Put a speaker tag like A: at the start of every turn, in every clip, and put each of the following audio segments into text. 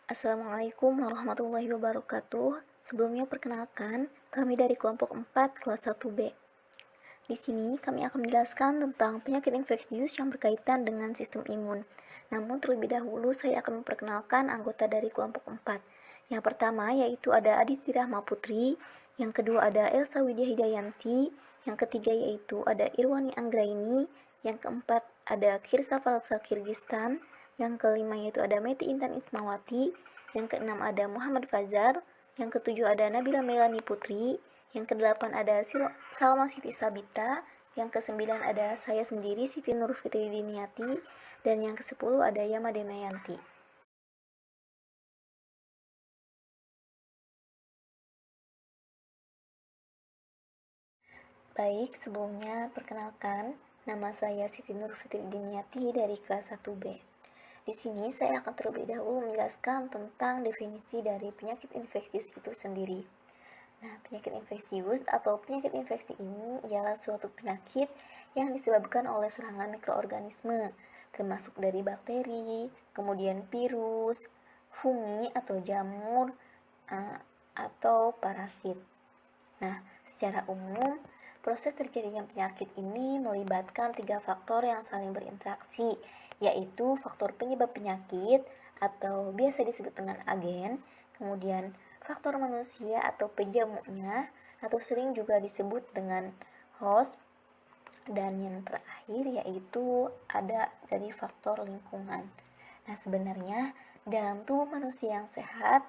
A: Assalamualaikum warahmatullahi wabarakatuh. Sebelumnya perkenalkan, kami dari kelompok 4 kelas 1B. Di sini kami akan menjelaskan tentang penyakit infeksius yang berkaitan dengan sistem imun. Namun terlebih dahulu saya akan memperkenalkan anggota dari kelompok 4. Yang pertama yaitu ada Adisti Rahma Putri, yang kedua ada Elsa Widya Hidayanti, yang ketiga yaitu ada Irwani Anggraini, yang keempat ada Kirsa Falsa Kirgistan, yang kelima yaitu ada Meti Intan Ismawati, yang keenam ada Muhammad Fazar, yang ketujuh ada Nabila Melani Putri, yang kedelapan ada Salma Siti Sabita, yang kesembilan ada saya sendiri Siti Nur Fitri Diniati, dan yang kesepuluh ada Yama Demayanti. Baik, sebelumnya perkenalkan, nama saya Siti Nur Fitri Diniati dari kelas 1B. Di sini saya akan terlebih dahulu menjelaskan tentang definisi dari penyakit infeksius itu sendiri. Nah, penyakit infeksius atau penyakit infeksi ini ialah suatu penyakit yang disebabkan oleh serangan mikroorganisme, termasuk dari bakteri, kemudian virus, fungi atau jamur, atau parasit. Nah, secara umum, proses terjadinya penyakit ini melibatkan 3 faktor yang saling berinteraksi, yaitu faktor penyebab penyakit atau biasa disebut dengan agen, kemudian faktor manusia atau penjamunya, atau sering juga disebut dengan host, dan yang terakhir yaitu ada dari faktor lingkungan. Nah, sebenarnya dalam tubuh manusia yang sehat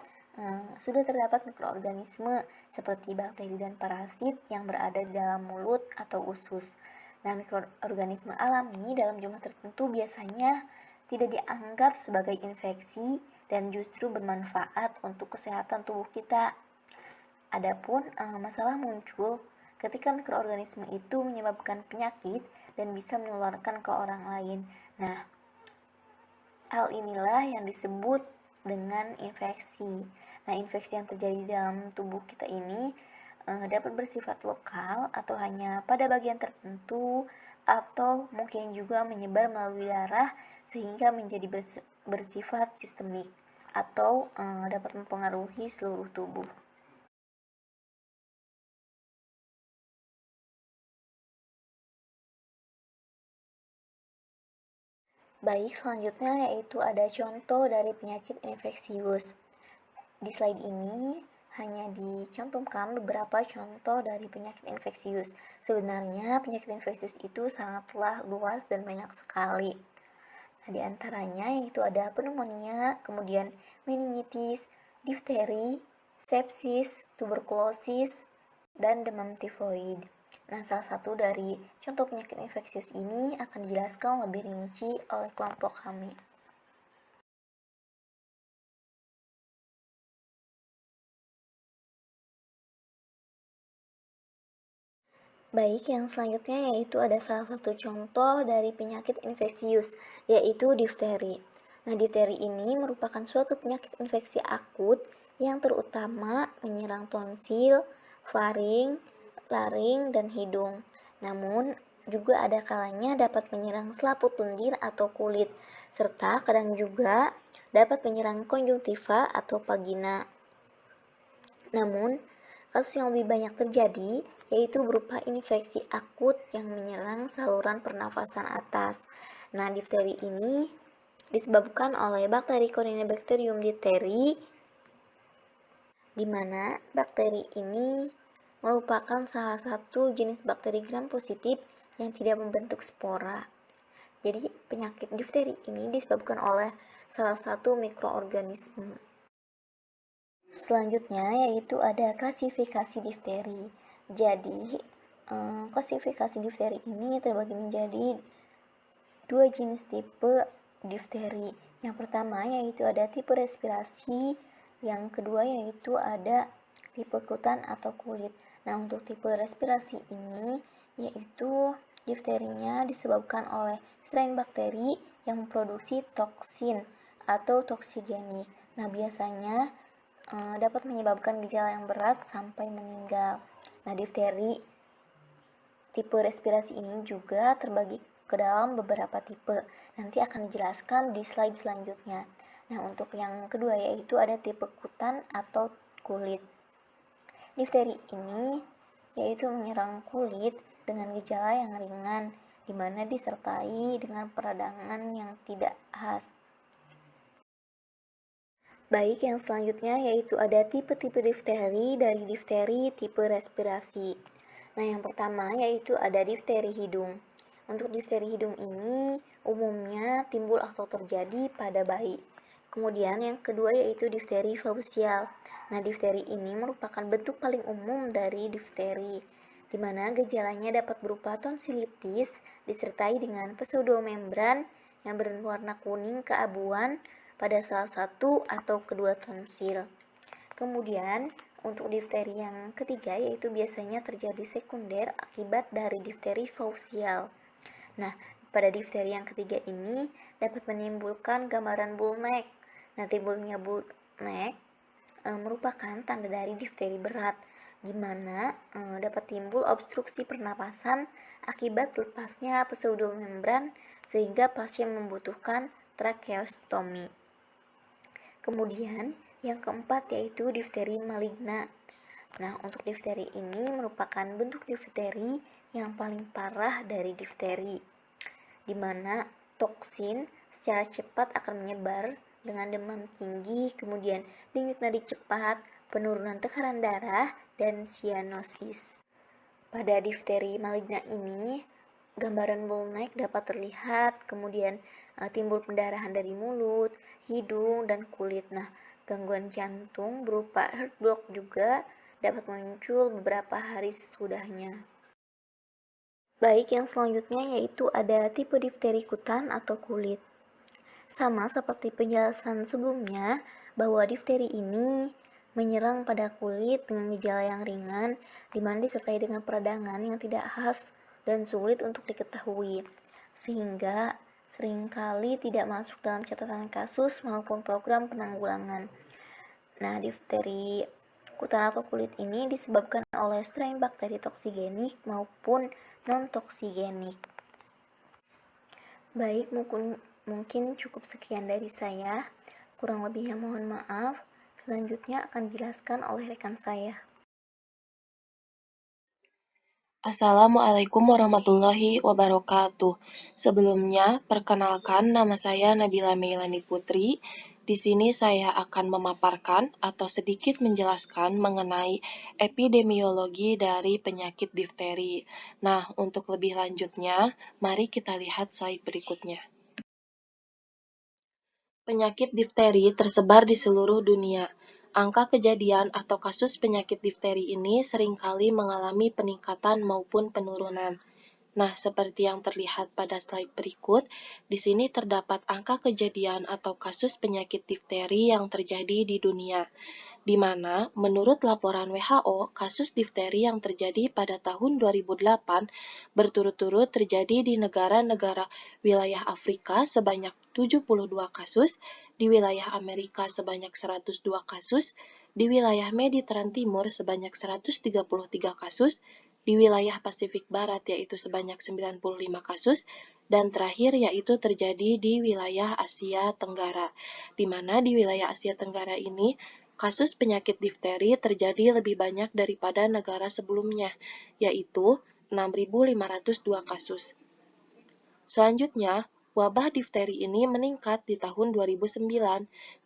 A: sudah terdapat mikroorganisme seperti bakteri dan parasit yang berada di dalam mulut atau usus. Nah, mikroorganisme alami dalam jumlah tertentu biasanya tidak dianggap sebagai infeksi dan justru bermanfaat untuk kesehatan tubuh kita. Adapun masalah muncul ketika mikroorganisme itu menyebabkan penyakit dan bisa menularkan ke orang lain. Nah, hal inilah yang disebut dengan infeksi. Nah, infeksi yang terjadi dalam tubuh kita ini dapat bersifat lokal atau hanya pada bagian tertentu, atau mungkin juga menyebar melalui darah sehingga menjadi bersifat sistemik atau dapat mempengaruhi seluruh tubuh. Baik, selanjutnya yaitu ada contoh dari penyakit infeksius. Di slide ini hanya dicantumkan beberapa contoh dari penyakit infeksius. Sebenarnya penyakit infeksius itu sangatlah luas dan banyak sekali. Nah, di antaranya yaitu ada pneumonia, kemudian meningitis, difteri, sepsis, tuberkulosis, dan demam tifoid. Nah, salah satu dari contoh penyakit infeksius ini akan dijelaskan lebih rinci oleh kelompok kami. Baik, yang selanjutnya yaitu ada salah satu contoh dari penyakit infeksius, yaitu difteri. Nah, difteri ini merupakan suatu penyakit infeksi akut yang terutama menyerang tonsil, faring, laring, dan hidung. Namun, juga ada kalanya dapat menyerang selaput lendir atau kulit, serta kadang juga dapat menyerang konjungtiva atau vagina. Namun, kasus yang lebih banyak terjadi yaitu berupa infeksi akut yang menyerang saluran pernafasan atas. Nah, difteri ini disebabkan oleh bakteri Corynebacterium diphtheri, di mana bakteri ini merupakan salah satu jenis bakteri gram positif yang tidak membentuk spora. Jadi, penyakit difteri ini disebabkan oleh salah satu mikroorganisme. Selanjutnya yaitu ada klasifikasi difteri. Jadi, klasifikasi difteri ini terbagi menjadi 2 jenis tipe difteri. Yang pertama yaitu ada tipe respirasi, yang kedua yaitu ada tipe kutan atau kulit. Nah, untuk tipe respirasi ini yaitu difterinya disebabkan oleh strain bakteri yang memproduksi toksin atau toksigenik. Nah, biasanya dapat menyebabkan gejala yang berat sampai meninggal. Nah, difteri tipe respirasi ini juga terbagi ke dalam beberapa tipe. Nanti akan dijelaskan di slide selanjutnya. Nah, untuk yang kedua yaitu ada tipe kutan atau kulit. Difteri ini yaitu menyerang kulit dengan gejala yang ringan, di mana disertai dengan peradangan yang tidak khas. Baik, yang selanjutnya yaitu ada tipe-tipe difteri dari difteri tipe respirasi. Nah, yang pertama yaitu ada difteri hidung. Untuk difteri hidung ini umumnya timbul atau terjadi pada bayi. Kemudian yang kedua yaitu difteri fausial. Nah, difteri ini merupakan bentuk paling umum dari difteri, di mana gejalanya dapat berupa tonsilitis disertai dengan pseudomembran yang berwarna kuning keabuan pada salah satu atau kedua tonsil. Kemudian, untuk difteri yang ketiga yaitu biasanya terjadi sekunder akibat dari difteri fausial. Nah, pada difteri yang ketiga ini dapat menimbulkan gambaran bullneck. Nah, timbulnya bullneck merupakan tanda dari difteri berat, di mana dapat timbul obstruksi pernapasan akibat lepasnya pseudomembran sehingga pasien membutuhkan tracheostomi. Kemudian yang keempat yaitu difteri maligna. Nah, untuk difteri ini merupakan bentuk difteri yang paling parah dari difteri, di mana toksin secara cepat akan menyebar dengan demam tinggi, kemudian denyut nadi cepat, penurunan tekanan darah, dan sianosis. Pada difteri maligna ini, gambaran bullneck dapat terlihat, kemudian timbul pendarahan dari mulut, hidung, dan kulit. Nah, gangguan jantung berupa heart block juga dapat muncul beberapa hari sesudahnya. Baik, yang selanjutnya yaitu ada tipe difteri kutan atau kulit. Sama seperti penjelasan sebelumnya, bahwa difteri ini menyerang pada kulit dengan gejala yang ringan, di mana disertai dengan peradangan yang tidak khas dan sulit untuk diketahui, sehingga seringkali tidak masuk dalam catatan kasus maupun program penanggulangan. Nah, difteri kutan atau kulit ini disebabkan oleh strain bakteri toksigenik maupun non-toksigenik. Baik, mungkin cukup sekian dari saya. Kurang lebihnya mohon maaf. Selanjutnya akan dijelaskan oleh rekan saya.
B: Assalamualaikum warahmatullahi wabarakatuh. Sebelumnya, perkenalkan nama saya Nabila Meilani Putri. Di sini saya akan memaparkan atau sedikit menjelaskan mengenai epidemiologi dari penyakit difteri. Nah, untuk lebih lanjutnya, mari kita lihat slide berikutnya. Penyakit difteri tersebar di seluruh dunia. Angka kejadian atau kasus penyakit difteri ini seringkali mengalami peningkatan maupun penurunan. Nah, seperti yang terlihat pada slide berikut, di sini terdapat angka kejadian atau kasus penyakit difteri yang terjadi di dunia, di mana menurut laporan WHO, kasus difteri yang terjadi pada tahun 2008 berturut-turut terjadi di negara-negara wilayah Afrika sebanyak 72 kasus, di wilayah Amerika sebanyak 102 kasus, di wilayah Mediteran Timur sebanyak 133 kasus, di wilayah Pasifik Barat yaitu sebanyak 95 kasus, dan terakhir yaitu terjadi di wilayah Asia Tenggara, di mana di wilayah Asia Tenggara ini kasus penyakit difteri terjadi lebih banyak daripada negara sebelumnya, yaitu 6.502 kasus. Selanjutnya, wabah difteri ini meningkat di tahun 2009,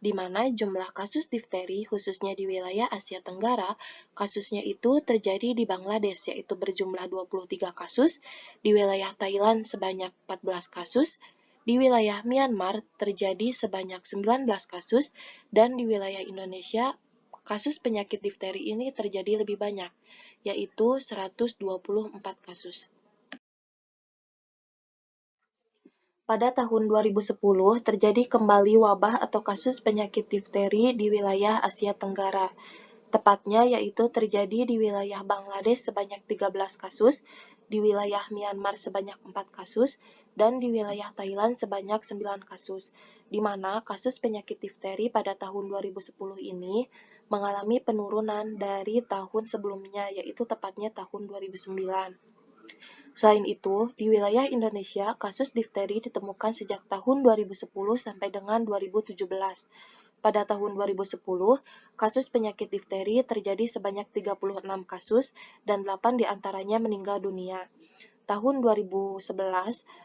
B: di mana jumlah kasus difteri khususnya di wilayah Asia Tenggara, kasusnya itu terjadi di Bangladesh yaitu berjumlah 23 kasus, di wilayah Thailand sebanyak 14 kasus, di wilayah Myanmar terjadi sebanyak 19 kasus, dan di wilayah Indonesia kasus penyakit difteri ini terjadi lebih banyak, yaitu 124 kasus. Pada tahun 2010, terjadi kembali wabah atau kasus penyakit difteri di wilayah Asia Tenggara. Tepatnya yaitu terjadi di wilayah Bangladesh sebanyak 13 kasus, di wilayah Myanmar sebanyak 4 kasus, dan di wilayah Thailand sebanyak 9 kasus, di mana kasus penyakit difteri pada tahun 2010 ini mengalami penurunan dari tahun sebelumnya, yaitu tepatnya tahun 2009. Selain itu, di wilayah Indonesia, kasus difteri ditemukan sejak tahun 2010 sampai dengan 2017. Pada tahun 2010, kasus penyakit difteri terjadi sebanyak 36 kasus dan 8 diantaranya meninggal dunia. Tahun 2011,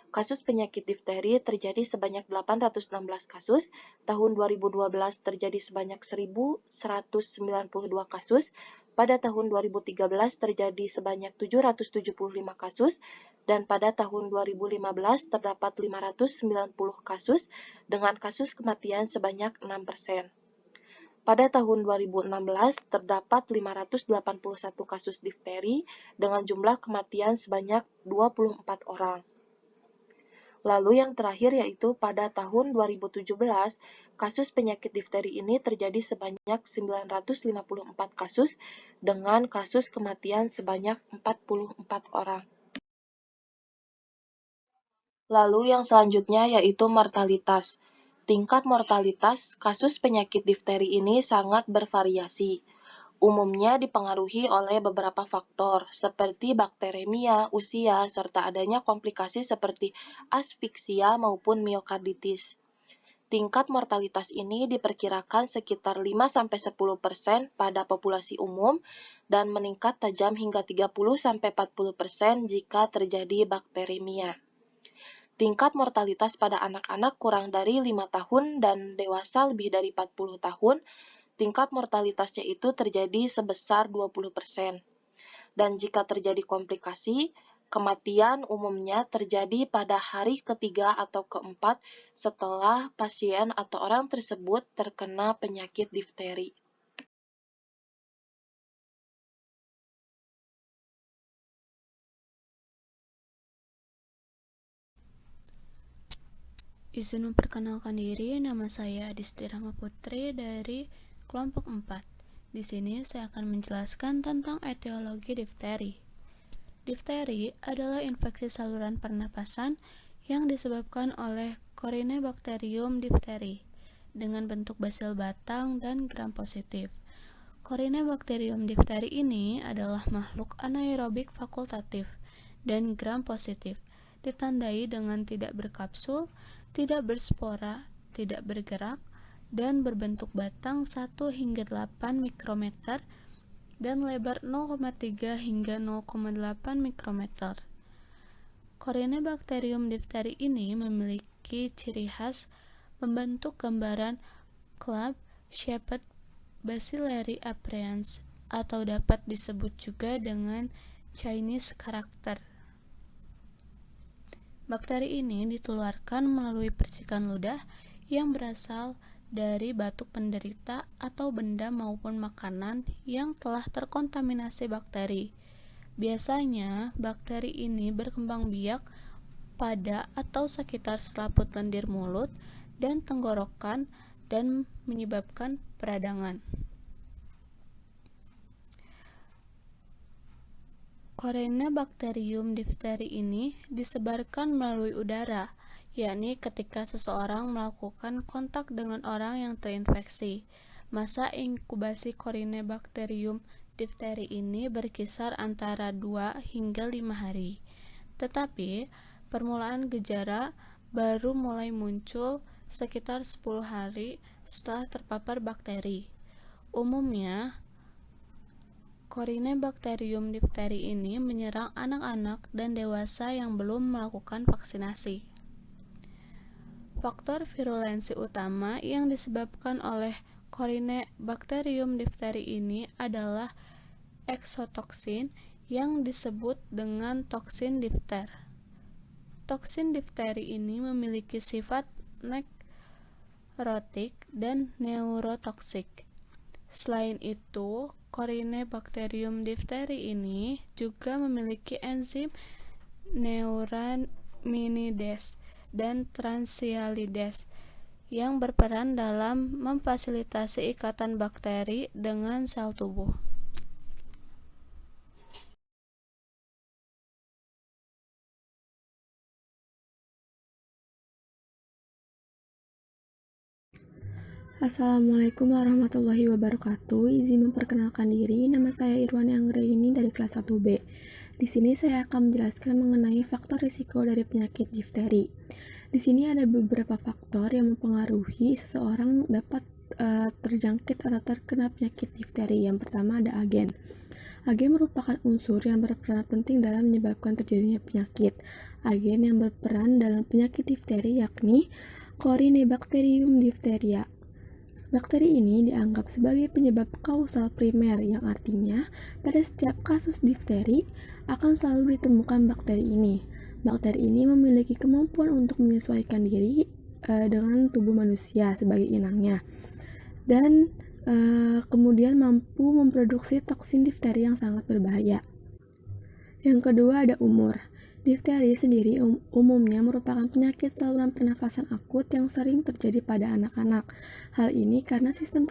B: kasus penyakit difteri terjadi sebanyak 816 kasus, tahun 2012 terjadi sebanyak 1.192 kasus, pada tahun 2013 terjadi sebanyak 775 kasus, dan pada tahun 2015 terdapat 590 kasus dengan kasus kematian sebanyak 6%. Pada tahun 2016, terdapat 581 kasus difteri dengan jumlah kematian sebanyak 24 orang. Lalu yang terakhir yaitu pada tahun 2017, kasus penyakit difteri ini terjadi sebanyak 954 kasus dengan kasus kematian sebanyak 44 orang. Lalu yang selanjutnya yaitu mortalitas. Tingkat mortalitas kasus penyakit difteri ini sangat bervariasi. Umumnya dipengaruhi oleh beberapa faktor, seperti bakteremia, usia, serta adanya komplikasi seperti asfiksia maupun miokarditis. Tingkat mortalitas ini diperkirakan sekitar 5-10% pada populasi umum dan meningkat tajam hingga 30-40% jika terjadi bakteremia. Tingkat mortalitas pada anak-anak kurang dari 5 tahun dan dewasa lebih dari 40 tahun, tingkat mortalitasnya itu terjadi sebesar 20%. Dan jika terjadi komplikasi, kematian umumnya terjadi pada hari ketiga atau keempat setelah pasien atau orang tersebut terkena penyakit difteri.
C: Izin memperkenalkan diri, nama saya Adisti Rahma Putri dari kelompok 4. Di sini saya akan menjelaskan tentang etiologi difteri. Difteri adalah infeksi saluran pernapasan yang disebabkan oleh Corynebacterium diphtheri dengan bentuk basil batang dan gram positif. Corynebacterium diphtheri ini adalah makhluk anaerobik fakultatif dan gram positif, ditandai dengan tidak berkapsul, tidak berspora, tidak bergerak, dan berbentuk batang 1 hingga 8 mikrometer dan lebar 0,3 hingga 0,8 mikrometer. Corynebacterium diphtheri ini memiliki ciri khas membentuk gambaran club-shaped bacillary appearance atau dapat disebut juga dengan Chinese character. Bakteri ini ditularkan melalui percikan ludah yang berasal dari batuk penderita atau benda maupun makanan yang telah terkontaminasi bakteri. Biasanya, bakteri ini berkembang biak pada atau sekitar selaput lendir mulut dan tenggorokan dan menyebabkan peradangan. Corynebacterium diphtheri ini disebarkan melalui udara, yakni ketika seseorang melakukan kontak dengan orang yang terinfeksi. Masa inkubasi Corynebacterium diphtheri ini berkisar antara 2 hingga 5 hari. Tetapi, permulaan gejala baru mulai muncul sekitar 10 hari setelah terpapar bakteri. Umumnya, Corynebacterium diphtheri ini menyerang anak-anak dan dewasa yang belum melakukan vaksinasi. Faktor virulensi utama yang disebabkan oleh Corynebacterium diphtheri ini adalah eksotoksin yang disebut dengan toksin difter. Toksin difteri ini memiliki sifat nekrotik dan neurotoksik. Selain itu, Corynebacterium diphtheri ini juga memiliki enzim neuraminidase dan transialidase yang berperan dalam memfasilitasi ikatan bakteri dengan sel tubuh.
D: Assalamualaikum warahmatullahi wabarakatuh. Izin memperkenalkan diri, nama saya Irwani Anggraini dari kelas 1B. Di sini saya akan menjelaskan mengenai faktor risiko dari penyakit difteri. Di sini ada beberapa faktor yang mempengaruhi seseorang dapat terjangkit atau terkena penyakit difteri. Yang pertama ada agen. Agen merupakan unsur yang berperan penting dalam menyebabkan terjadinya penyakit. Agen yang berperan dalam penyakit difteri yakni Corynebacterium diphtheria. Bakteri ini dianggap sebagai penyebab kausal primer, yang artinya pada setiap kasus difteri akan selalu ditemukan bakteri ini. Bakteri ini memiliki kemampuan untuk menyesuaikan diri dengan tubuh manusia sebagai inangnya, dan kemudian mampu memproduksi toksin difteri yang sangat berbahaya. Yang kedua ada umur. Difteri sendiri umumnya merupakan penyakit saluran pernafasan akut yang sering terjadi pada anak-anak. Hal ini karena sistem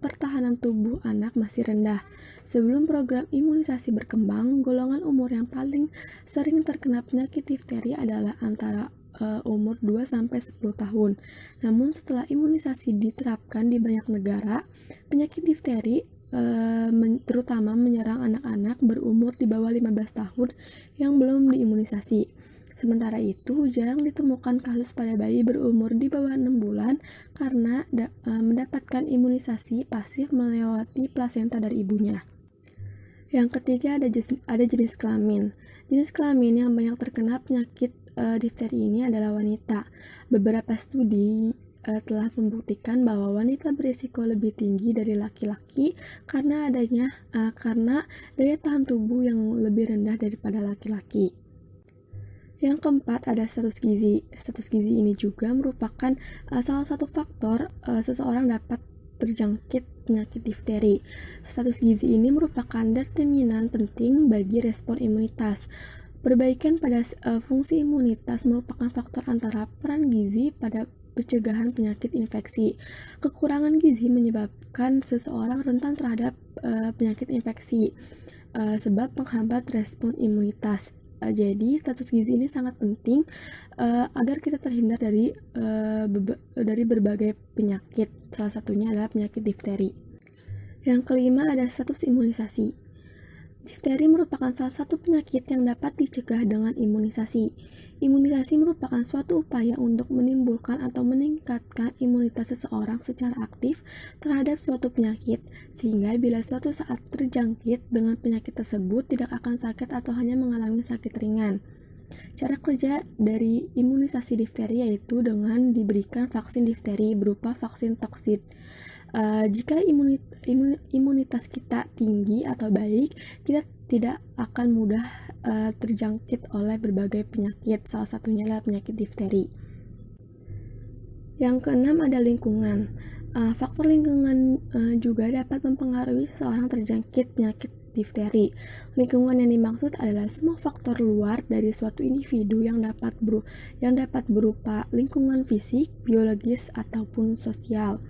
D: pertahanan tubuh anak masih rendah. Sebelum program imunisasi berkembang, golongan umur yang paling sering terkena penyakit difteri adalah antara umur 2-10 tahun. Namun setelah imunisasi diterapkan di banyak negara, penyakit difteri terutama menyerang anak-anak berumur di bawah 15 tahun yang belum diimunisasi. Sementara itu, jarang ditemukan kasus pada bayi berumur di bawah 6 bulan karena mendapatkan imunisasi pasif melewati plasenta dari ibunya. Yang ketiga ada jenis kelamin. Jenis kelamin yang banyak terkena penyakit difteri ini adalah wanita. Beberapa studi telah membuktikan bahwa wanita berisiko lebih tinggi dari laki-laki karena daya tahan tubuh yang lebih rendah daripada laki-laki. Yang keempat ada status gizi. Status gizi ini juga merupakan salah satu faktor seseorang dapat terjangkit penyakit difteri. Status gizi ini merupakan determinan penting bagi respon imunitas. Perbaikan pada fungsi imunitas merupakan faktor antara peran gizi pada pencegahan penyakit infeksi. Kekurangan gizi menyebabkan seseorang rentan terhadap penyakit infeksi sebab menghambat respon imunitas. Jadi status gizi ini sangat penting agar kita terhindar dari berbagai penyakit. Salah satunya adalah penyakit difteri. Yang kelima ada status imunisasi. Difteri merupakan salah satu penyakit yang dapat dicegah dengan imunisasi. Imunisasi merupakan suatu upaya untuk menimbulkan atau meningkatkan imunitas seseorang secara aktif terhadap suatu penyakit, sehingga bila suatu saat terjangkit dengan penyakit tersebut tidak akan sakit atau hanya mengalami sakit ringan. Cara kerja dari imunisasi difteri yaitu dengan diberikan vaksin difteri berupa vaksin toksin. Jika imunitas kita tinggi atau baik, kita tidak akan mudah terjangkit oleh berbagai penyakit, salah satunya adalah penyakit difteri. Yang keenam ada lingkungan. Faktor lingkungan juga dapat mempengaruhi seseorang terjangkit penyakit difteri. Lingkungan yang dimaksud adalah semua faktor luar dari suatu individu yang dapat berupa lingkungan fisik, biologis, ataupun sosial.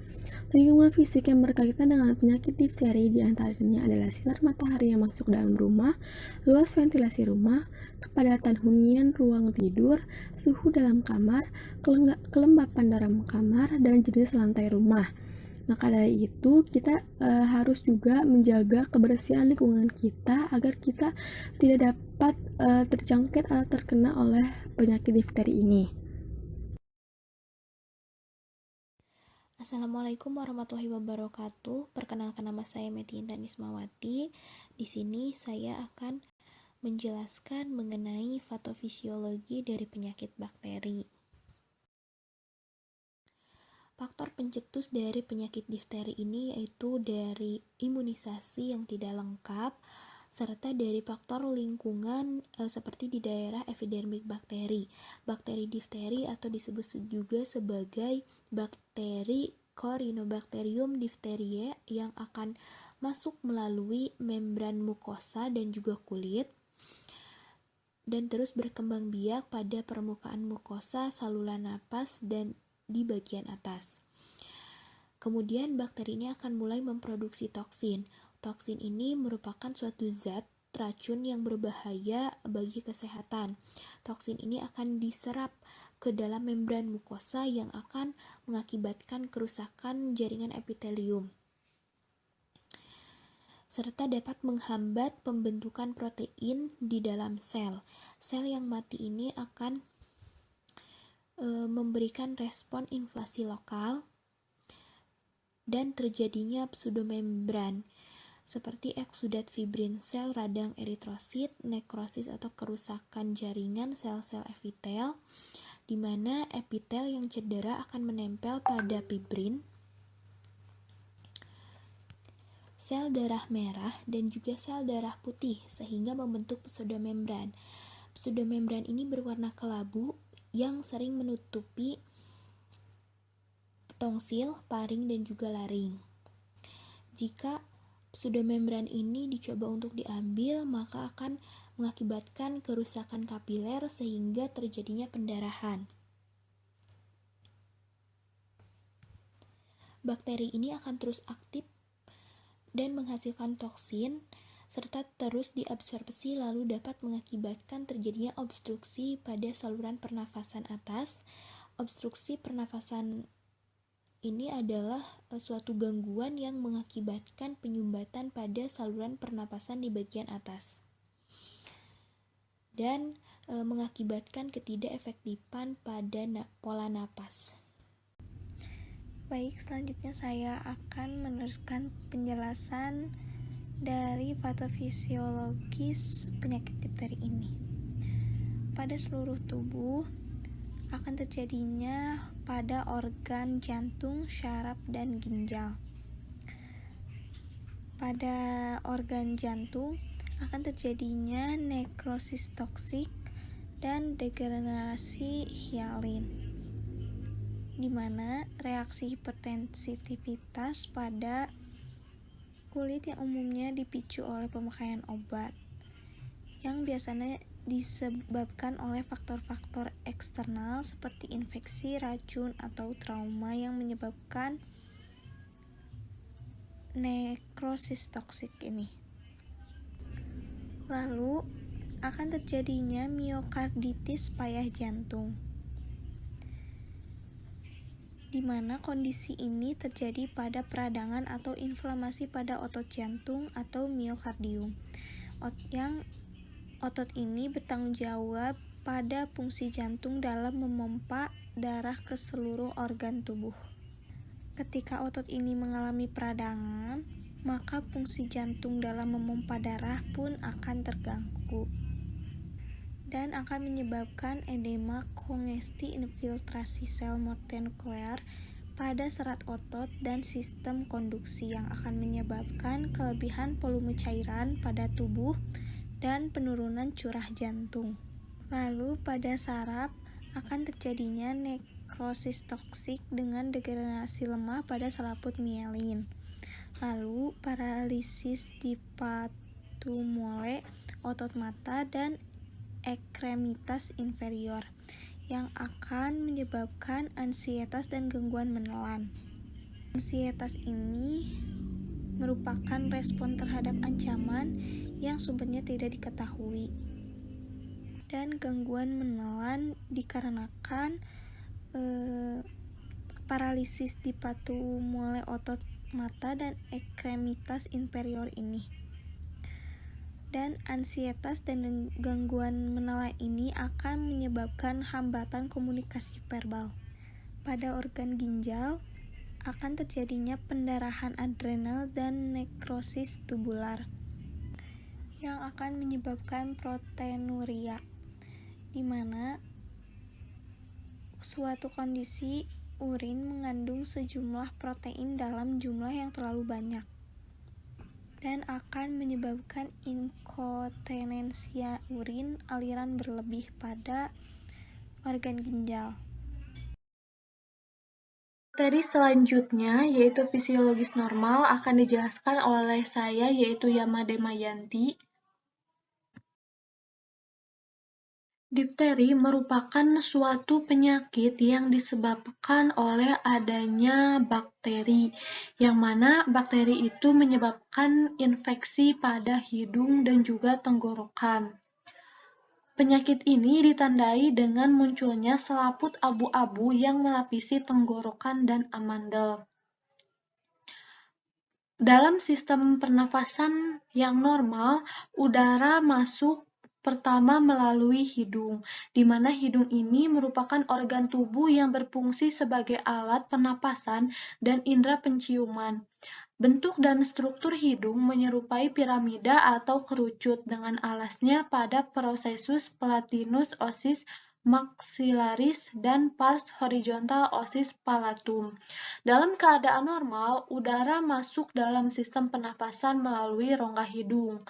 D: Lingkungan fisik yang berkaitan dengan penyakit difteri diantaranya adalah sinar matahari yang masuk dalam rumah, luas ventilasi rumah, kepadatan hunian ruang tidur, suhu dalam kamar, kelembapan dalam kamar, dan jenis lantai rumah. Maka dari itu, kita harus juga menjaga kebersihan lingkungan kita agar kita tidak dapat terjangkit atau terkena oleh penyakit difteri ini.
E: Assalamualaikum warahmatullahi wabarakatuh. Perkenalkan, nama saya Meti Intan Ismawati. Di sini saya akan menjelaskan mengenai patofisiologi dari penyakit bakteri. Faktor pencetus dari penyakit difteri ini yaitu dari imunisasi yang tidak lengkap, serta dari faktor lingkungan seperti di daerah epidermik bakteri. Bakteri difteri atau disebut juga sebagai bakteri Corynebacterium diphtheriae yang akan masuk melalui membran mukosa dan juga kulit dan terus berkembang biak pada permukaan mukosa, saluran napas, dan di bagian atas. Kemudian bakteri ini akan mulai memproduksi toksin. Toksin ini merupakan suatu zat racun yang berbahaya bagi kesehatan. Toksin ini akan diserap ke dalam membran mukosa yang akan mengakibatkan kerusakan jaringan epitelium. serta dapat menghambat pembentukan protein di dalam sel. Sel yang mati ini akan memberikan respon inflamasi lokal dan terjadinya pseudomembran seperti eksudat fibrin sel radang eritrosit, nekrosis atau kerusakan jaringan sel-sel epitel, di mana epitel yang cedera akan menempel pada fibrin, sel darah merah, dan juga sel darah putih sehingga membentuk pseudomembran. Pseudomembran ini berwarna kelabu yang sering menutupi tonsil, paring, dan juga laring. Jika pseudomembran ini dicoba untuk diambil, maka akan mengakibatkan kerusakan kapiler sehingga terjadinya pendarahan. Bakteri ini akan terus aktif dan menghasilkan toksin serta terus diabsorpsi, lalu dapat mengakibatkan terjadinya obstruksi pada saluran pernafasan atas. Obstruksi pernafasan ini adalah suatu gangguan yang mengakibatkan penyumbatan pada saluran pernapasan di bagian atas dan mengakibatkan ketidakefektifan pada pola napas.
F: Baik, selanjutnya saya akan meneruskan penjelasan dari patofisiologis penyakit difteri ini. Pada seluruh tubuh akan terjadinya pada organ jantung, syaraf, dan ginjal. Pada organ jantung akan terjadinya nekrosis toksik dan degenerasi hialin, di mana reaksi hipersensitivitas pada kulit yang umumnya dipicu oleh pemakaian obat, yang biasanya disebabkan oleh faktor-faktor eksternal seperti infeksi, racun, atau trauma yang menyebabkan nekrosis toksik ini. Lalu akan terjadinya miokarditis payah jantung, di mana kondisi ini terjadi pada peradangan atau inflamasi pada otot jantung atau miokardium. Otot ini bertanggung jawab pada fungsi jantung dalam memompa darah ke seluruh organ tubuh. Ketika otot ini mengalami peradangan, maka fungsi jantung dalam memompa darah pun akan terganggu dan akan menyebabkan edema, kongesti, infiltrasi sel multinuklear pada serat otot dan sistem konduksi yang akan menyebabkan kelebihan volume cairan pada tubuh dan penurunan curah jantung. Lalu pada saraf akan terjadinya nekrosis toksik dengan degenerasi lemah pada selaput mielin. Lalu paralisis di patumole, otot mata, dan ekstremitas inferior yang akan menyebabkan ansietas dan gangguan menelan. Ansietas ini merupakan respon terhadap ancaman yang sumbernya tidak diketahui, dan gangguan menelan dikarenakan paralisis di patumole, otot mata, dan ekstremitas inferior ini. Dan ansietas dan gangguan menelan ini akan menyebabkan hambatan komunikasi verbal. Pada organ ginjal akan terjadinya pendarahan adrenal dan nekrosis tubular yang akan menyebabkan proteinuria, di mana suatu kondisi urin mengandung sejumlah protein dalam jumlah yang terlalu banyak dan akan menyebabkan inkontinensia urin, aliran berlebih pada organ ginjal.
B: Materi selanjutnya yaitu fisiologis normal akan dijelaskan oleh saya yaitu Yamade Mayanti. Difteri merupakan suatu penyakit yang disebabkan oleh adanya bakteri, yang mana bakteri itu menyebabkan infeksi pada hidung dan juga tenggorokan. Penyakit ini ditandai dengan munculnya selaput abu-abu yang melapisi tenggorokan dan amandel. Dalam sistem pernafasan yang normal, udara masuk pertama melalui hidung, di mana hidung ini merupakan organ tubuh yang berfungsi sebagai alat pernapasan dan indera penciuman. Bentuk dan struktur hidung menyerupai piramida atau kerucut dengan alasnya pada prosesus palatinus osis maxillaris dan pars horizontal osis palatum. Dalam keadaan normal, udara masuk dalam sistem pernapasan melalui rongga hidung.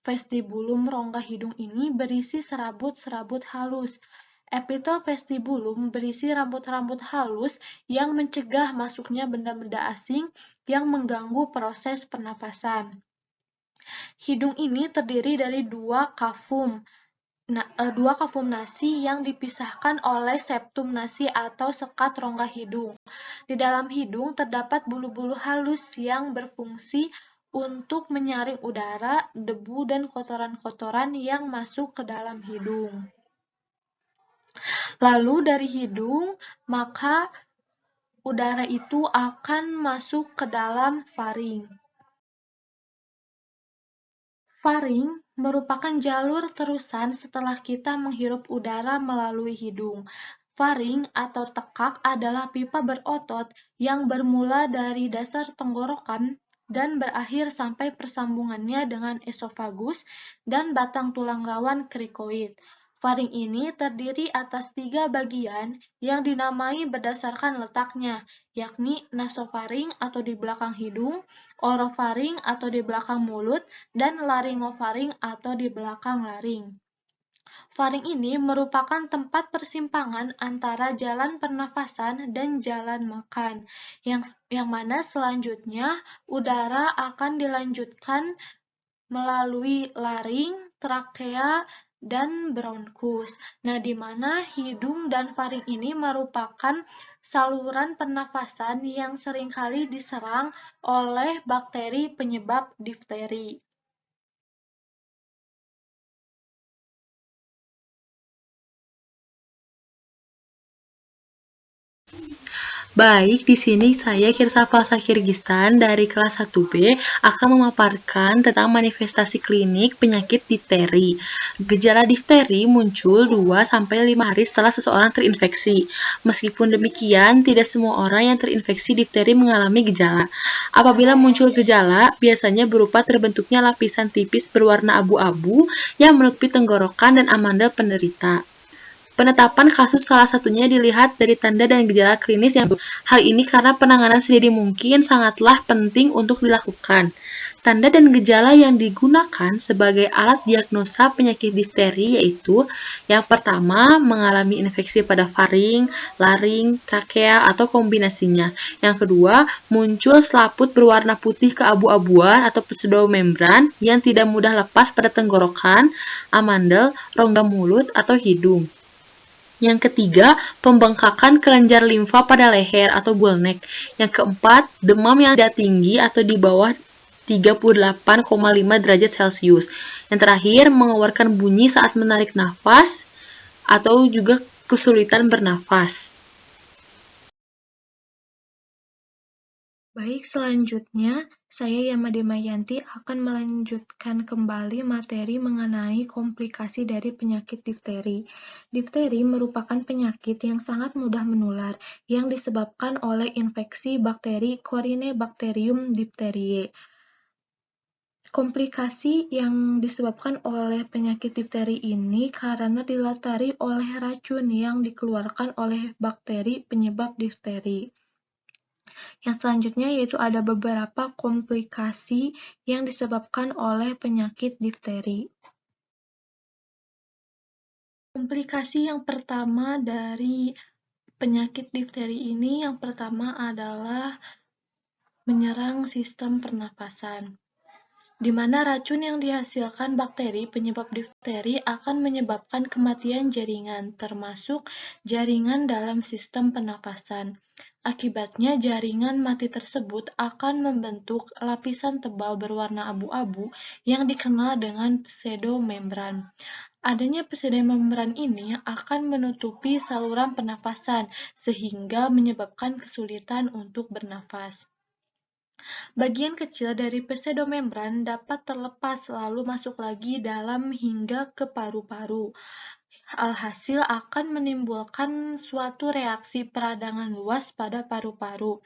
B: Vestibulum rongga hidung ini berisi serabut-serabut halus. Epitel vestibulum berisi rambut-rambut halus yang mencegah masuknya benda-benda asing yang mengganggu proses pernafasan. Hidung ini terdiri dari dua kafum nasi yang dipisahkan oleh septum nasi atau sekat rongga hidung. Di dalam hidung terdapat bulu-bulu halus yang berfungsi untuk menyaring udara, debu, dan kotoran-kotoran yang masuk ke dalam hidung. Lalu dari hidung, maka udara itu akan masuk ke dalam faring. Faring merupakan jalur terusan setelah kita menghirup udara melalui hidung. Faring atau tekak adalah pipa berotot yang bermula dari dasar tenggorokan dan berakhir sampai persambungannya dengan esofagus dan batang tulang rawan krikoid. Faring ini terdiri atas 3 bagian yang dinamai berdasarkan letaknya, yakni nasofaring atau di belakang hidung, orofaring atau di belakang mulut, dan laringofaring atau di belakang laring. Faring ini merupakan tempat persimpangan antara jalan pernafasan dan jalan makan, yang mana selanjutnya udara akan dilanjutkan melalui laring, trakea, dan bronkus. Nah, di mana hidung dan faring ini merupakan saluran pernafasan yang seringkali diserang oleh bakteri penyebab difteri.
G: Baik, di sini saya Kirsafalsa Kirgistan dari kelas 1B akan memaparkan tentang manifestasi klinik penyakit difteri. Gejala difteri muncul 2-5 hari setelah seseorang terinfeksi. Meskipun demikian, tidak semua orang yang terinfeksi difteri mengalami gejala. Apabila muncul gejala, biasanya berupa terbentuknya lapisan tipis berwarna abu-abu yang menutupi tenggorokan dan amandel penderita. Penetapan kasus salah satunya dilihat dari tanda dan gejala klinis yang hal ini karena penanganan sedini mungkin sangatlah penting untuk dilakukan. Tanda dan gejala yang digunakan sebagai alat diagnosa penyakit difteri yaitu yang pertama, mengalami infeksi pada faring, laring, trakea, atau kombinasinya. Yang kedua, muncul selaput berwarna putih keabu-abuan atau pseudomembran yang tidak mudah lepas pada tenggorokan, amandel, rongga mulut, atau hidung. Yang ketiga, pembengkakan kelenjar limfa pada leher atau bullneck. Yang keempat, demam yang tidak tinggi atau di bawah 38,5 derajat Celcius. Yang terakhir, mengeluarkan bunyi saat menarik nafas atau juga kesulitan bernafas.
B: Baik, selanjutnya saya Yamade Mayanti akan melanjutkan kembali materi mengenai komplikasi dari penyakit difteri. Difteri merupakan penyakit yang sangat mudah menular yang disebabkan oleh infeksi bakteri Corynebacterium diphtheriae. Komplikasi yang disebabkan oleh penyakit difteri ini karena dilatari oleh racun yang dikeluarkan oleh bakteri penyebab difteri. Yang selanjutnya yaitu ada beberapa komplikasi yang disebabkan oleh penyakit difteri. Komplikasi yang pertama dari penyakit difteri ini yang pertama adalah menyerang sistem pernapasan, di mana racun yang dihasilkan bakteri penyebab difteri akan menyebabkan kematian jaringan, termasuk jaringan dalam sistem pernapasan. Akibatnya, jaringan mati tersebut akan membentuk lapisan tebal berwarna abu-abu yang dikenal dengan pseudomembran. Adanya pseudomembran ini akan menutupi saluran pernafasan, sehingga menyebabkan kesulitan untuk bernafas. Bagian kecil dari pseudomembran dapat terlepas lalu masuk lagi dalam hingga ke paru-paru. Alhasil akan menimbulkan suatu reaksi peradangan luas pada paru-paru.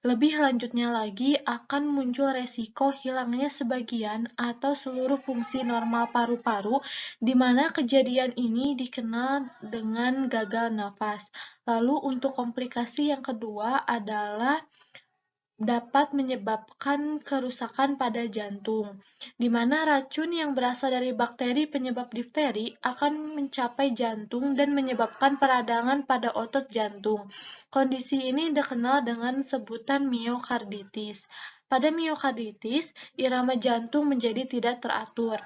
B: Lebih lanjutnya lagi, akan muncul resiko hilangnya sebagian atau seluruh fungsi normal paru-paru, di mana kejadian ini dikenal dengan gagal nafas. Lalu untuk komplikasi yang kedua adalah dapat menyebabkan kerusakan pada jantung, di mana racun yang berasal dari bakteri penyebab difteri akan mencapai jantung dan menyebabkan peradangan pada otot jantung. Kondisi ini dikenal dengan sebutan miokarditis. Pada miokarditis, irama jantung menjadi tidak teratur.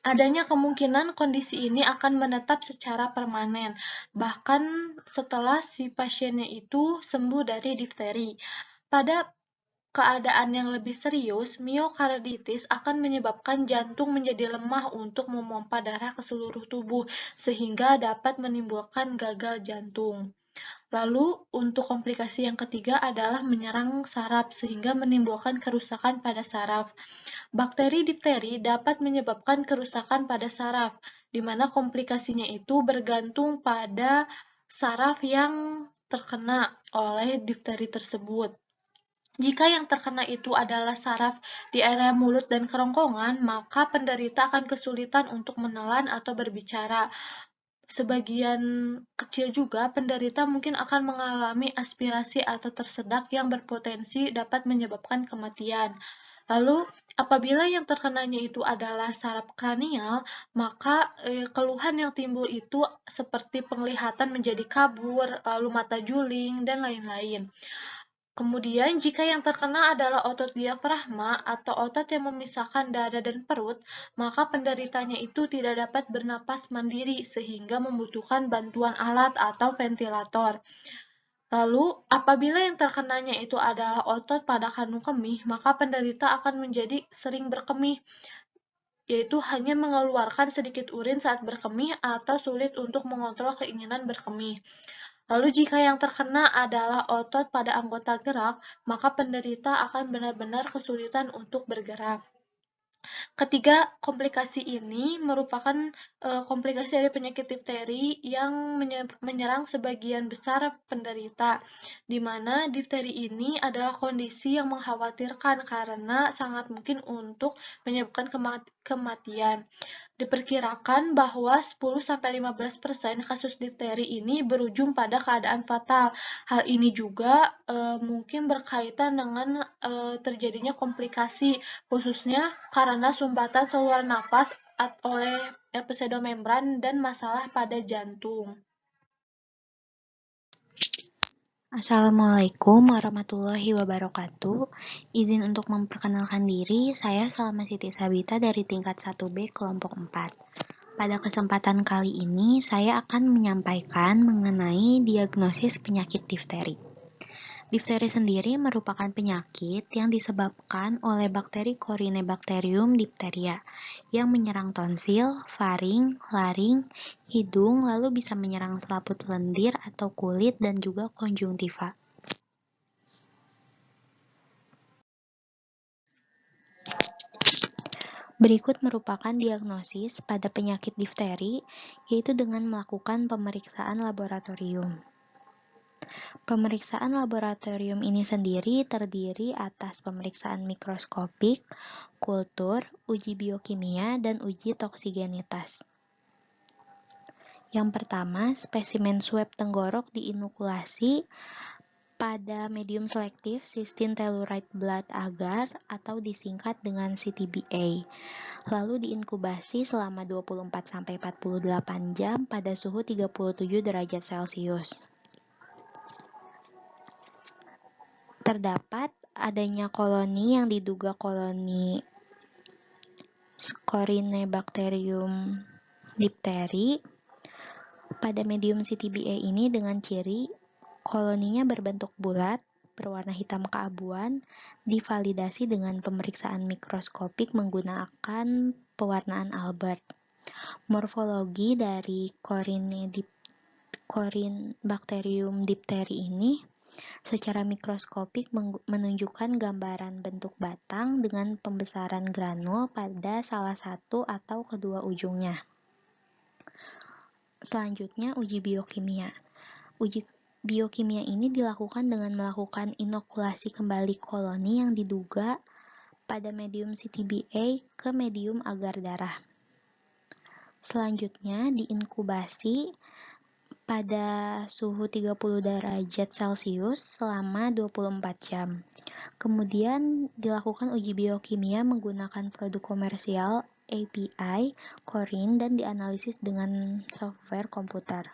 B: Adanya kemungkinan kondisi ini akan menetap secara permanen, bahkan setelah si pasiennya itu sembuh dari difteri. Pada keadaan yang lebih serius, miokarditis akan menyebabkan jantung menjadi lemah untuk memompa darah ke seluruh tubuh, sehingga dapat menimbulkan gagal jantung. Lalu, untuk komplikasi yang ketiga adalah menyerang saraf, sehingga menimbulkan kerusakan pada saraf. Bakteri difteri dapat menyebabkan kerusakan pada saraf, di mana komplikasinya itu bergantung pada saraf yang terkena oleh difteri tersebut. Jika yang terkena itu adalah saraf di area mulut dan kerongkongan, maka penderita akan kesulitan untuk menelan atau berbicara. Sebagian kecil juga penderita mungkin akan mengalami aspirasi atau tersedak yang berpotensi dapat menyebabkan kematian. Lalu, apabila yang terkenanya itu adalah saraf kranial, maka keluhan yang timbul itu seperti penglihatan menjadi kabur, lalu mata juling, dan lain-lain. Kemudian, jika yang terkena adalah otot diafragma atau otot yang memisahkan dada dan perut, maka penderitanya itu tidak dapat bernapas mandiri sehingga membutuhkan bantuan alat atau ventilator. Lalu, apabila yang terkenanya itu adalah otot pada kandung kemih, maka penderita akan menjadi sering berkemih, yaitu hanya mengeluarkan sedikit urin saat berkemih atau sulit untuk mengontrol keinginan berkemih. Lalu jika yang terkena adalah otot pada anggota gerak, maka penderita akan benar-benar kesulitan untuk bergerak. Ketiga komplikasi ini merupakan komplikasi dari penyakit difteri yang menyerang sebagian besar penderita, di mana difteri ini adalah kondisi yang mengkhawatirkan karena sangat mungkin untuk menyebabkan kematian. Diperkirakan bahwa 10-15% kasus difteri ini berujung pada keadaan fatal. Hal ini juga mungkin berkaitan dengan terjadinya komplikasi, khususnya karena sumbatan saluran napas oleh pseudomembran dan masalah pada jantung.
H: Assalamualaikum warahmatullahi wabarakatuh. Izin untuk memperkenalkan diri, saya Salma Siti Sabita dari tingkat 1B kelompok 4. Pada kesempatan kali ini, saya akan menyampaikan mengenai diagnosis penyakit difteri. Difteri sendiri merupakan penyakit yang disebabkan oleh bakteri Corynebacterium diphtheria yang menyerang tonsil, faring, laring, hidung, lalu bisa menyerang selaput lendir atau kulit dan juga konjungtiva. Berikut merupakan diagnosis pada penyakit difteri, yaitu dengan melakukan pemeriksaan laboratorium. Pemeriksaan laboratorium ini sendiri terdiri atas pemeriksaan mikroskopik, kultur, uji biokimia, dan uji toksigenitas. Yang pertama, spesimen swab tenggorok diinokulasi pada medium selektif cystine telluride blood agar atau disingkat dengan CTBA. Lalu diinkubasi selama 24-48 jam pada suhu 37 derajat Celcius. Terdapat adanya koloni yang diduga koloni Corynebacterium diphtheri pada medium CTBA ini dengan ciri koloninya berbentuk bulat, berwarna hitam keabuan, divalidasi dengan pemeriksaan mikroskopik menggunakan pewarnaan Albert. Morfologi dari Corynebacterium diphtheri ini secara mikroskopik menunjukkan gambaran bentuk batang dengan pembesaran granul pada salah satu atau kedua ujungnya. Selanjutnya, uji biokimia. Uji biokimia ini dilakukan dengan melakukan inokulasi kembali koloni yang diduga pada medium CTBA ke medium agar darah. Selanjutnya, diinkubasi pada suhu 30 derajat Celcius selama 24 jam. Kemudian dilakukan uji biokimia menggunakan produk komersial, API, korin, dan dianalisis dengan software komputer.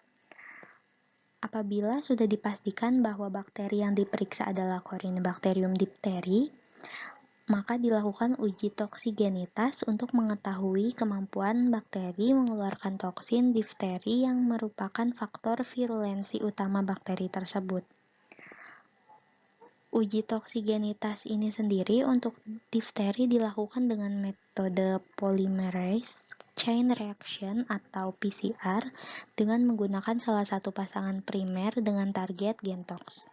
H: Apabila sudah dipastikan bahwa bakteri yang diperiksa adalah Corynebacterium diphtheri, maka dilakukan uji toksigenitas untuk mengetahui kemampuan bakteri mengeluarkan toksin difteri yang merupakan faktor virulensi utama bakteri tersebut. Uji toksigenitas ini sendiri untuk difteri dilakukan dengan metode polymerase chain reaction atau PCR dengan menggunakan salah satu pasangan primer dengan target gentox.